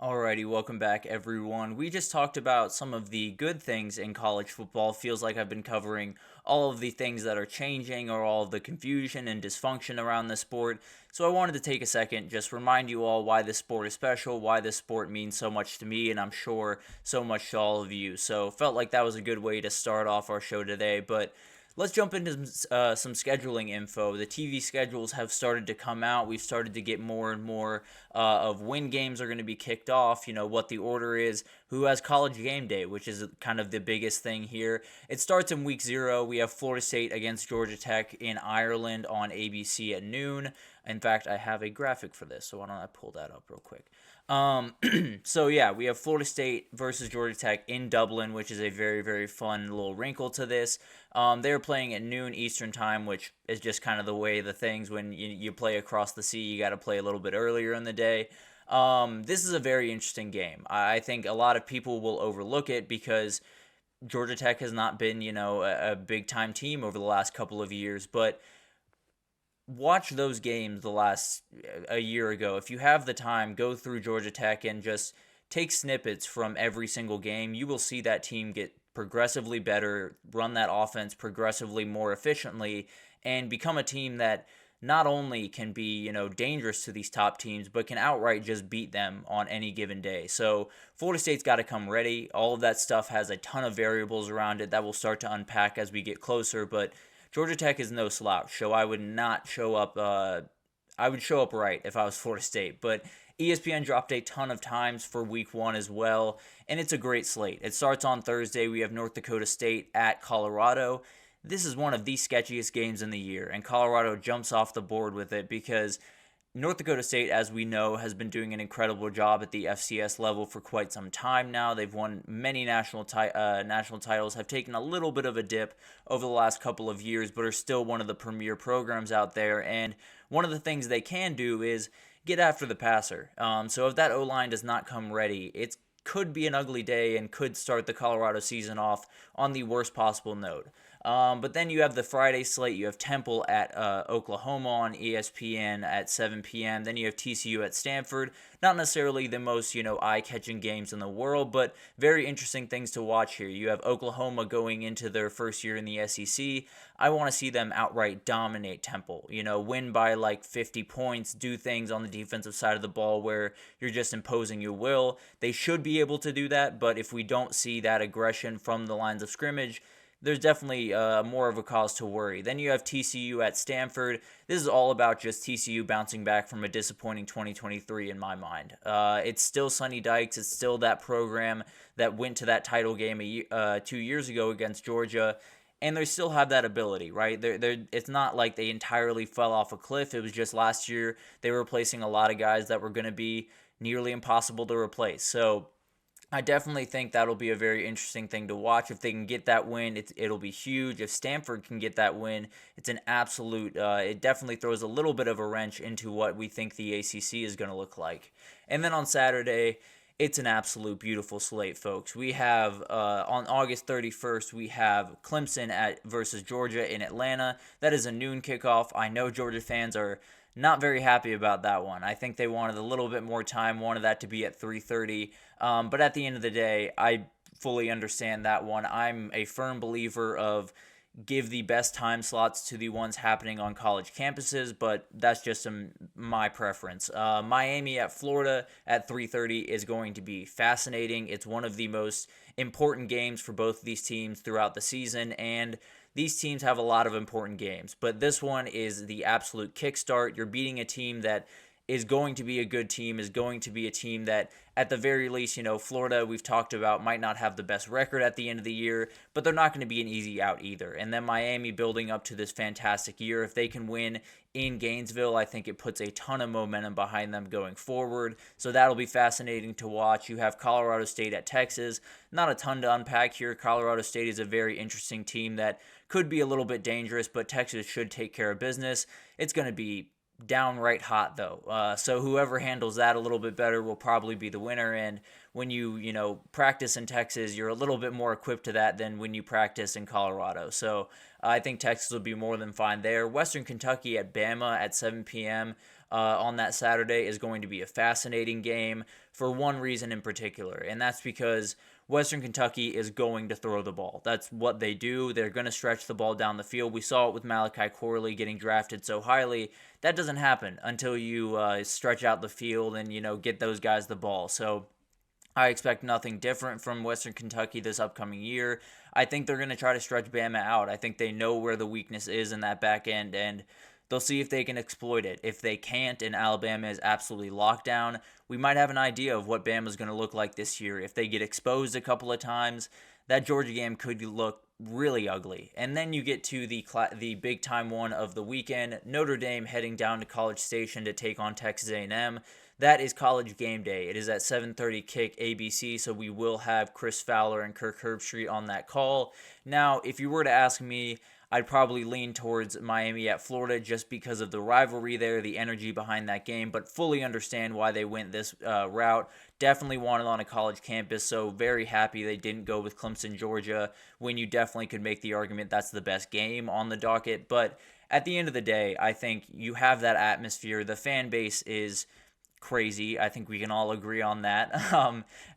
Alrighty, welcome back, everyone. We just talked about some of the good things in college football. Feels like I've been covering all of the things that are changing or all of the confusion and dysfunction around the sport. So I wanted to take a second, just remind you all why this sport is special, why this sport means so much to me, and I'm sure so much to all of you. So felt like that was a good way to start off our show today, but let's jump into some scheduling info. The TV schedules have started to come out. We've started to get more and more of when games are going to be kicked off, what the order is, who has college game day, which is kind of the biggest thing here. It starts in week 0. We have Florida State against Georgia Tech in Ireland on ABC at noon. In fact, I have a graphic for this, so why don't I pull that up real quick? So yeah, we have Florida State versus Georgia Tech in Dublin, which is a very, very fun little wrinkle to this. They're playing at noon Eastern time, which is just kind of the way the things when you play across the sea, you got to play a little bit earlier in the day. This is a very interesting game. I think a lot of people will overlook it because Georgia Tech has not been, a big time team over the last couple of years, but watch those games the last a year ago. If you have the time, go through Georgia Tech and just take snippets from every single game. You will see that team get progressively better, run that offense progressively more efficiently, and become a team that not only can be, dangerous to these top teams, but can outright just beat them on any given day. So Florida State's got to come ready. All of that stuff has a ton of variables around it that we'll start to unpack as we get closer, but Georgia Tech is no slouch, so I would not show up. I would show up right if I was Florida State, but ESPN dropped a ton of times for week 1 as well, and it's a great slate. It starts on Thursday. We have North Dakota State at Colorado. This is one of the sketchiest games in the year, and Colorado jumps off the board with it because North Dakota State, as we know, has been doing an incredible job at the FCS level for quite some time now. They've won many national titles, have taken a little bit of a dip over the last couple of years, but are still one of the premier programs out there. And one of the things they can do is get after the passer. So if that O-line does not come ready, it could be an ugly day and could start the Colorado season off on the worst possible note. But then you have the Friday slate. You have Temple at Oklahoma on ESPN at 7 p.m. Then you have TCU at Stanford. Not necessarily the most, eye-catching games in the world, but very interesting things to watch here. You have Oklahoma going into their first year in the SEC. I want to see them outright dominate Temple. Win by like 50 points, do things on the defensive side of the ball where you're just imposing your will. They should be able to do that, but if we don't see that aggression from the lines of scrimmage, there's definitely more of a cause to worry. Then you have TCU at Stanford. This is all about just TCU bouncing back from a disappointing 2023 in my mind. It's still Sonny Dykes. It's still that program that went to that title game 2 years ago against Georgia, and they still have that ability, right? It's not like they entirely fell off a cliff. It was just last year they were replacing a lot of guys that were going to be nearly impossible to replace. So I definitely think that'll be a very interesting thing to watch. If they can get that win, it'll be huge. If Stanford can get that win, it's an absolute, it definitely throws a little bit of a wrench into what we think the ACC is going to look like. And then on Saturday, it's an absolute beautiful slate, folks. We have, on August 31st, we have Clemson versus Georgia in Atlanta. That is a noon kickoff. I know Georgia fans are not very happy about that one. I think they wanted a little bit more time, wanted that to be at 3:30. But at the end of the day, I fully understand that one. I'm a firm believer of give the best time slots to the ones happening on college campuses, but that's just my preference. Miami at Florida at 3:30 is going to be fascinating. It's one of the most important games for both of these teams throughout the season, and these teams have a lot of important games, but this one is the absolute kickstart. You're beating a team that is going to be a good team, is going to be a team that, at the very least, Florida, we've talked about, might not have the best record at the end of the year, but they're not going to be an easy out either. And then Miami building up to this fantastic year. If they can win in Gainesville, I think it puts a ton of momentum behind them going forward. So that'll be fascinating to watch. You have Colorado State at Texas. Not a ton to unpack here. Colorado State is a very interesting team that could be a little bit dangerous, but Texas should take care of business. It's going to be downright hot though. So whoever handles that a little bit better will probably be the winner. And when you practice in Texas, you're a little bit more equipped to that than when you practice in Colorado. So I think Texas will be more than fine there. Western Kentucky at Bama at 7 p.m. on that Saturday is going to be a fascinating game for one reason in particular, and that's because Western Kentucky is going to throw the ball. That's what they do. They're going to stretch the ball down the field. We saw it with Malachi Corley getting drafted so highly. That doesn't happen until you stretch out the field and, get those guys the ball. So I expect nothing different from Western Kentucky this upcoming year. I think they're going to try to stretch Bama out. I think they know where the weakness is in that back end, and they'll see if they can exploit it. If they can't and Alabama is absolutely locked down, we might have an idea of what Bama's going to look like this year. If they get exposed a couple of times, that Georgia game could look really ugly. And then you get to the big time one of the weekend, Notre Dame heading down to College Station to take on Texas A&M. That is College Game Day. It is at 7:30 kick ABC, so we will have Chris Fowler and Kirk Herbstreit on that call. Now, if you were to ask me, I'd probably lean towards Miami at Florida just because of the rivalry there, the energy behind that game, but fully understand why they went this route. Definitely wanted on a college campus, so very happy they didn't go with Clemson, Georgia, when you definitely could make the argument that's the best game on the docket. But at the end of the day, I think you have that atmosphere. The fan base is crazy. I think we can all agree on that.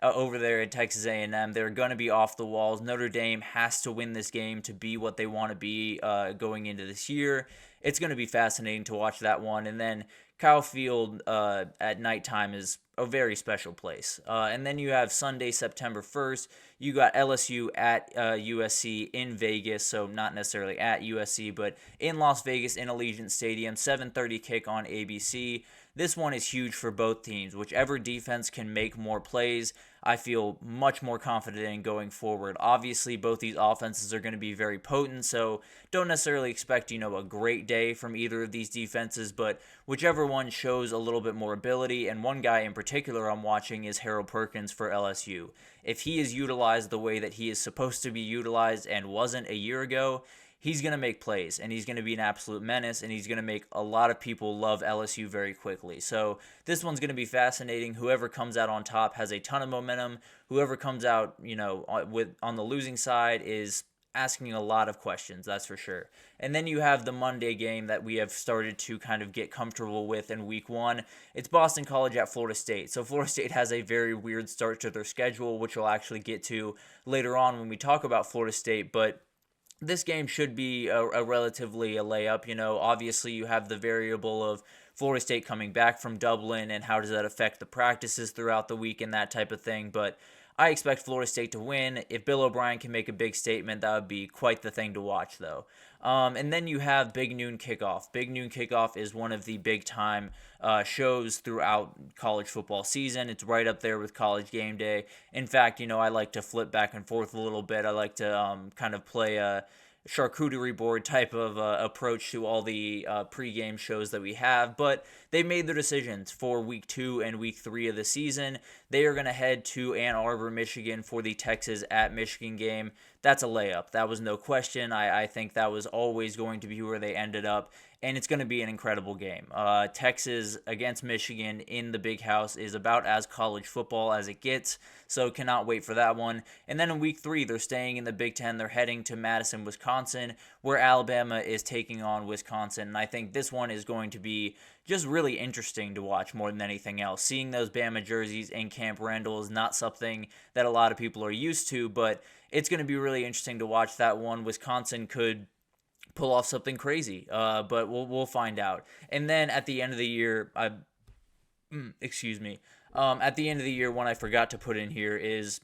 Over there at Texas A&M, they're going to be off the walls. Notre Dame has to win this game to be what they want to be going into this year. It's going to be fascinating to watch that one. And then Kyle Field at nighttime is a very special place. And then you have Sunday, September 1st. You got LSU at USC in Vegas, so not necessarily at USC, but in Las Vegas in Allegiant Stadium, 7:30 kick on ABC. This one is huge for both teams. Whichever defense can make more plays, I feel much more confident in going forward. Obviously, both these offenses are going to be very potent, so don't necessarily expect, a great day from either of these defenses, but whichever one shows a little bit more ability, and one guy in particular I'm watching is Harold Perkins for LSU. If he is utilized the way that he is supposed to be utilized and wasn't a year ago, he's going to make plays, and he's going to be an absolute menace, and he's going to make a lot of people love LSU very quickly. So this one's going to be fascinating. Whoever comes out on top has a ton of momentum. Whoever comes out, on the losing side is asking a lot of questions, that's for sure. And then you have the Monday game that we have started to kind of get comfortable with in week one. It's Boston College at Florida State. So Florida State has a very weird start to their schedule, which we'll actually get to later on when we talk about Florida State, but this game should be a relatively a layup. Obviously you have the variable of Florida State coming back from Dublin and how does that affect the practices throughout the week and that type of thing. But I expect Florida State to win. If Bill O'Brien can make a big statement, that would be quite the thing to watch, though. And then you have Big Noon Kickoff. Big Noon Kickoff is one of the big-time shows throughout college football season. It's right up there with College Game Day. In fact, I like to flip back and forth a little bit. I like to kind of play a charcuterie board type of approach to all the pregame shows that we have, but they made their decisions for week 2 and week 3 of the season. They are going to head to Ann Arbor, Michigan for the Texas at Michigan game. That's a layup. That was no question. I think that was always going to be where they ended up, and it's going to be an incredible game. Texas against Michigan in the Big House is about as college football as it gets, so cannot wait for that one. And then in week 3, they're staying in the Big Ten. They're heading to Madison, Wisconsin, where Alabama is taking on Wisconsin. And I think this one is going to be just really interesting to watch more than anything else. Seeing those Bama jerseys in Camp Randall is not something that a lot of people are used to, but it's going to be really interesting to watch that one. Wisconsin could pull off something crazy, but we'll find out. And then at the end of the year, excuse me. At the end of the year, one I forgot to put in here is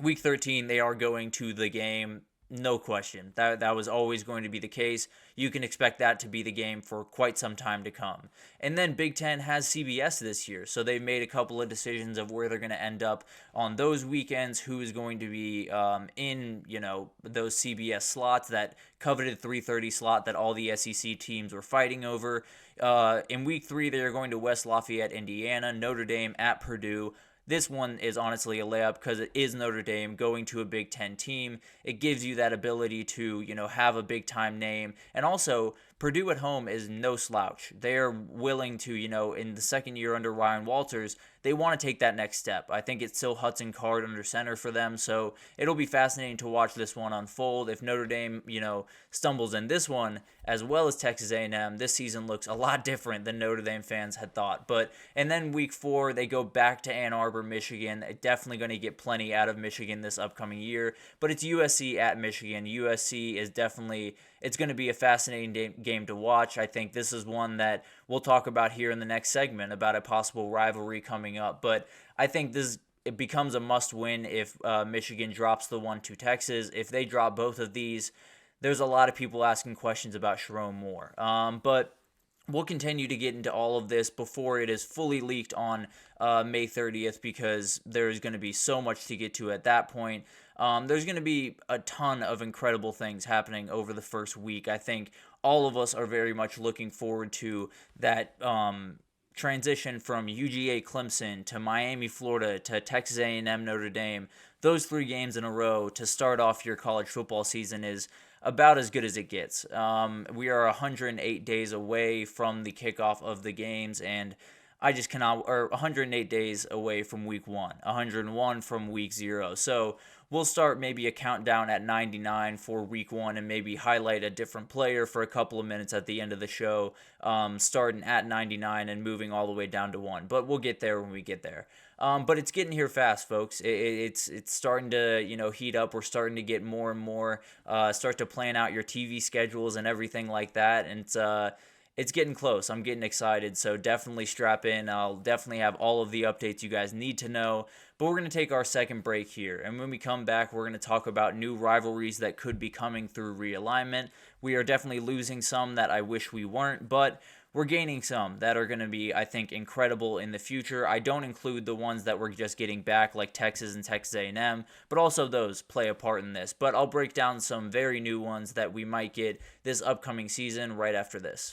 week 13. They are going to the game. No question. That was always going to be the case. You can expect that to be the game for quite some time to come. And then Big Ten has CBS this year, so they've made a couple of decisions of where they're going to end up on those weekends, who is going to be in, those CBS slots, that coveted 3:30 slot that all the SEC teams were fighting over. In week 3, they are going to West Lafayette, Indiana, Notre Dame at Purdue. This one is honestly a layup because it is Notre Dame going to a Big Ten team. It gives you that ability to, have a big-time name. And also, Purdue at home is no slouch. They're willing to, in the second year under Ryan Walters, they want to take that next step. I think it's still Hudson Card under center for them, so it'll be fascinating to watch this one unfold. If Notre Dame, stumbles in this one as well as Texas A&M, this season looks a lot different than Notre Dame fans had thought. And then week 4, they go back to Ann Arbor, Michigan. Definitely going to get plenty out of Michigan this upcoming year, but it's USC at Michigan. USC is definitely, it's going to be a fascinating game to watch. I think this is one that we'll talk about here in the next segment about a possible rivalry coming up. But I think it becomes a must-win if Michigan drops the one to Texas. If they drop both of these, there's a lot of people asking questions about Sharon Moore. But we'll continue to get into all of this before it is fully leaked on May 30th, because there's going to be so much to get to at that point. There's going to be a ton of incredible things happening over the first week. I think all of us are very much looking forward to that transition from UGA Clemson to Miami, Florida to Texas A&M Notre Dame. Those 3 games in a row to start off your college football season is about as good as it gets. We are 108 days away from the kickoff of the games, and I just cannot, or 108 days away from week 1, 101 from week 0. So we'll start maybe a countdown at 99 for week 1 and maybe highlight a different player for a couple of minutes at the end of the show, starting at 99 and moving all the way down to 1. But we'll get there when we get there. But it's getting here fast, folks. It's starting to, heat up. We're starting to get more and more, start to plan out your TV schedules and everything like that. And it's getting close. I'm getting excited, so definitely strap in. I'll definitely have all of the updates you guys need to know. But we're going to take our second break here, and when we come back, we're going to talk about new rivalries that could be coming through realignment. We are definitely losing some that I wish we weren't, but we're gaining some that are going to be, I think, incredible in the future. I don't include the ones that we're just getting back, like Texas and Texas A&M, but also those play a part in this. But I'll break down some very new ones that we might get this upcoming season right after this.